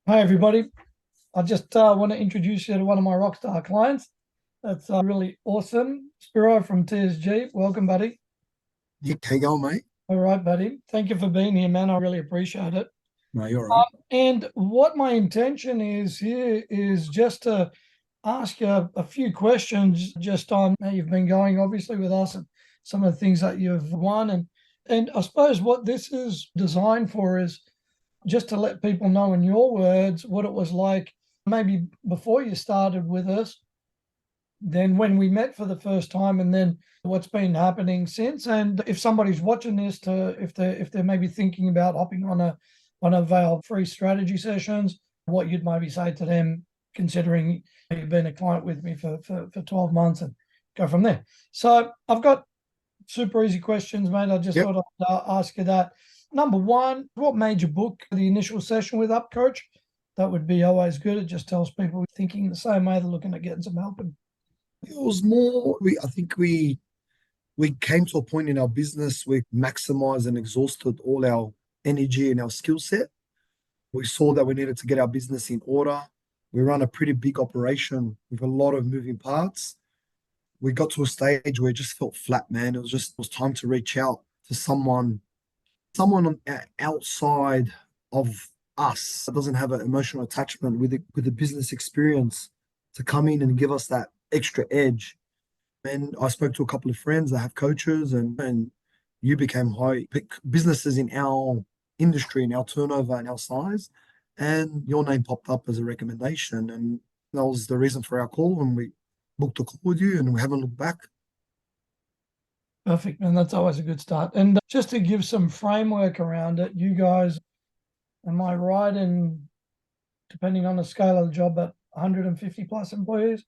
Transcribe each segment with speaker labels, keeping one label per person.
Speaker 1: Hi, everybody. I just want to introduce you to one of my rockstar clients. That's really awesome. Spiro from TSG. Welcome, buddy.
Speaker 2: Nick, how you going, mate?
Speaker 1: All right, buddy. Thank you for being here, man. I really appreciate it.
Speaker 2: No, you're all right.
Speaker 1: And what my intention is here is just to ask you a few questions just on how you've been going, obviously, with us and some of the things that you've won. And I suppose what this is designed for is just to let people know in your words what it was like maybe before you started with us, then when we met for the first time, and then what's been happening since. And if somebody's watching this, to if they're maybe thinking about hopping on a veil free strategy sessions, what you'd maybe say to them, considering you've been a client with me for 12 months, and go from there. So I've got super easy questions, mate. I just
Speaker 2: Yep.
Speaker 1: thought I'd ask you that. Number one, what made you book the initial session with UpCoach? That would be always good. It just tells people thinking the same way, they're looking at getting some help. And
Speaker 2: It was more, I think we came to a point in our business where we maximized and exhausted all our energy and our skill set. We saw that we needed to get our business in order. We run a pretty big operation with a lot of moving parts. We got to a stage where it just felt flat, man. It was time to reach out to outside of us that doesn't have an emotional attachment with the business experience to come in and give us that extra edge. And I spoke to a couple of friends that have coaches, and you became high pick businesses in our industry, in our turnover, and our size. And your name popped up as a recommendation. And that was the reason for our call. And we booked a call with you, and we haven't looked back.
Speaker 1: perfect, man. That's always a good start. And just to give some framework around it, you guys, am I right in, depending on the scale of the job, at 150 plus employees,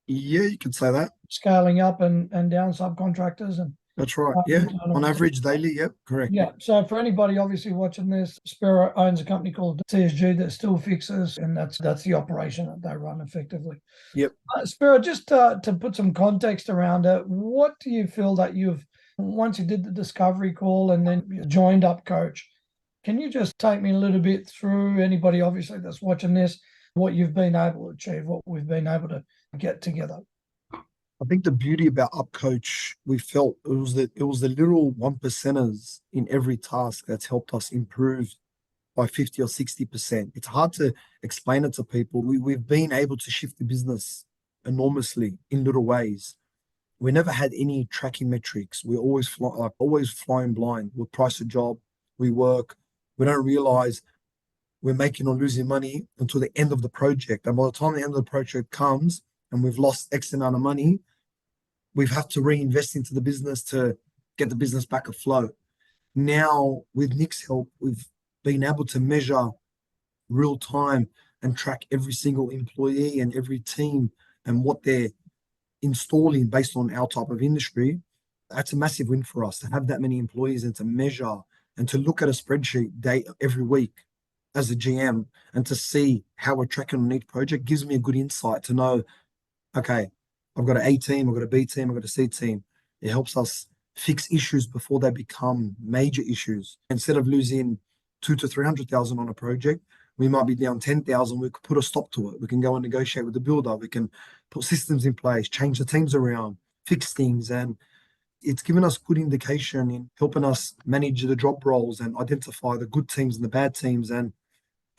Speaker 2: Yeah, you could say that.
Speaker 1: scaling up and down subcontractors and
Speaker 2: That's right. Yeah. On average daily. Yep. Correct.
Speaker 1: yeah. So for anybody obviously watching this, Spiro owns a company called TSG that still fixes, and that's the operation that they run effectively.
Speaker 2: Yep.
Speaker 1: Spiro, just to put some context around it, what do you feel that once you did the discovery call and then you joined UpCoach, can you just take me a little bit through, anybody obviously that's watching this, what you've been able to achieve, what we've been able to get together?
Speaker 2: I think the beauty about UpCoach, we felt it was the little one percenters in every task that's helped us improve by 50 or 60%. It's hard to explain it to people. We've been able to shift the business enormously in little ways. We never had any tracking metrics. We're always flying blind. We price a job, we work, we don't realize we're making or losing money until the end of the project. And by the time the end of the project comes and we've lost X amount of money, we've had to reinvest into the business to get the business back afloat. Now, with Nick's help, we've been able to measure real time and track every single employee and every team and what they're installing based on our type of industry. That's a massive win for us to have that many employees and to measure and to look at a spreadsheet every week as a GM and to see how we're tracking on each project gives me a good insight to know, okay, I've got an A team, I've got a B team, I've got a C team. It helps us fix issues before they become major issues. Instead of losing 200 to 300,000 on a project, we might be down 10,000. We could put a stop to it. We can go and negotiate with the builder. We can put systems in place, change the teams around, fix things. And it's given us good indication in helping us manage the job roles and identify the good teams and the bad teams. And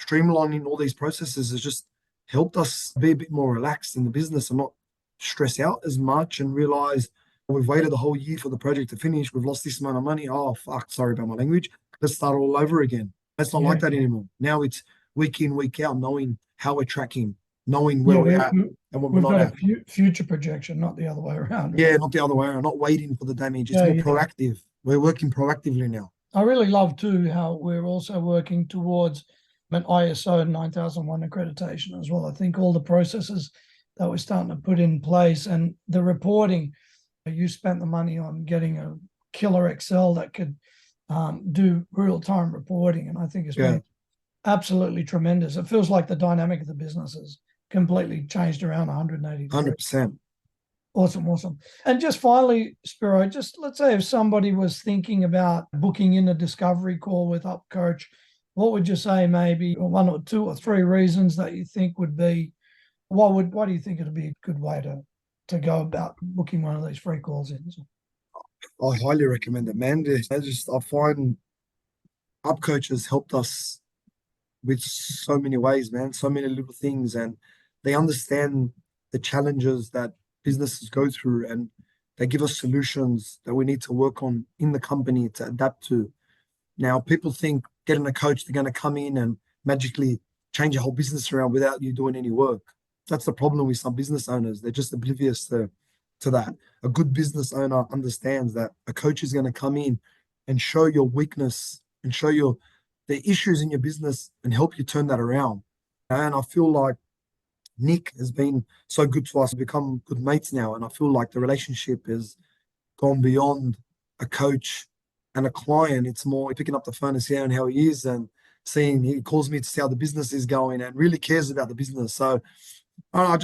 Speaker 2: streamlining all these processes has just helped us be a bit more relaxed in the business and not stress out as much and realize we've waited the whole year for the project to finish. We've lost this amount of money. Oh, fuck. Sorry about my language. Let's start all over again. It's not like that anymore. Now it's week in, week out, knowing how we're tracking, knowing where we're at and what we're
Speaker 1: We've
Speaker 2: not
Speaker 1: got
Speaker 2: at.
Speaker 1: a future projection, not the other way around.
Speaker 2: Yeah, not the other way around, not waiting for the damage. It's more proactive. We're working proactively now.
Speaker 1: I really love too how we're also working towards an ISO 9001 accreditation as well. I think all the processes that we're starting to put in place and the reporting, you spent the money on getting a killer Excel that could do real-time reporting, and I think it's been absolutely tremendous. It feels like the dynamic of the business has completely changed around 180 degrees.
Speaker 2: 100%.
Speaker 1: Awesome. And just finally, Spiro, just let's say if somebody was thinking about booking in a discovery call with UpCoach, what would you say maybe one or two or three reasons that you think would be, what do you think it'd be a good way to go about booking one of these free calls in?
Speaker 2: I highly recommend it, man. I find UpCoach has helped us with so many ways, man, so many little things, and they understand the challenges that businesses go through, and they give us solutions that we need to work on in the company to adapt to. Now, people think getting a coach, they're going to come in and magically change your whole business around without you doing any work. That's the problem with some business owners. They're just oblivious to that. A good business owner understands that a coach is going to come in and show your weakness and show your the issues in your business and help you turn that around. And I feel like Nick has been so good to us, become good mates now. And I feel like the relationship has gone beyond a coach and a client. It's more picking up the phone and seeing how he is and seeing he calls me to see how the business is going and really cares about the business. So I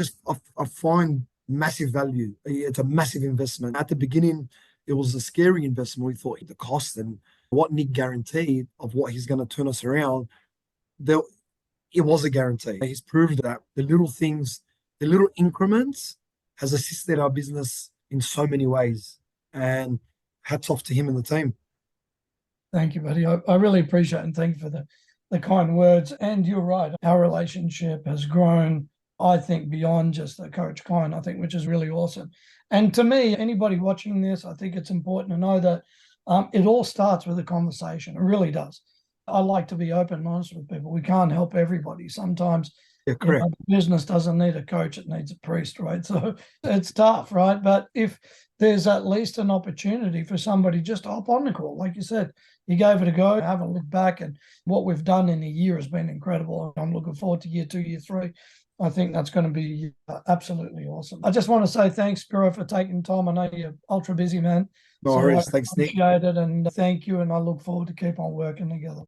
Speaker 2: find massive value. It's a massive investment. At the beginning, it was a scary investment. We thought the cost and what Nick guaranteed of what he's going to turn us around, there it was a guarantee. He's proved that the little things, the little increments, has assisted our business in so many ways. And hats off to him and the team.
Speaker 1: Thank you, buddy. I really appreciate it, and thank you for the kind words. And you're right. Our relationship has grown, I think, beyond just the coach client, I think, which is really awesome. And to me, anybody watching this, I think it's important to know that it all starts with a conversation. It really does. I like to be open and honest with people. We can't help everybody. Sometimes
Speaker 2: Yeah,
Speaker 1: you know,
Speaker 2: correct.
Speaker 1: the business doesn't need a coach, it needs a priest, right? So it's tough, right? But if there's at least an opportunity for somebody just to hop on the call, like you said, you gave it a go, have a look back, and what we've done in a year has been incredible. I'm looking forward to year 2, year 3. I think that's going to be absolutely awesome. I just want to say thanks, Spiro, for taking time. I know you're ultra busy, man.
Speaker 2: No
Speaker 1: So I
Speaker 2: worries. Thanks, Nick.
Speaker 1: appreciate it and thank you. And I look forward to keep on working together.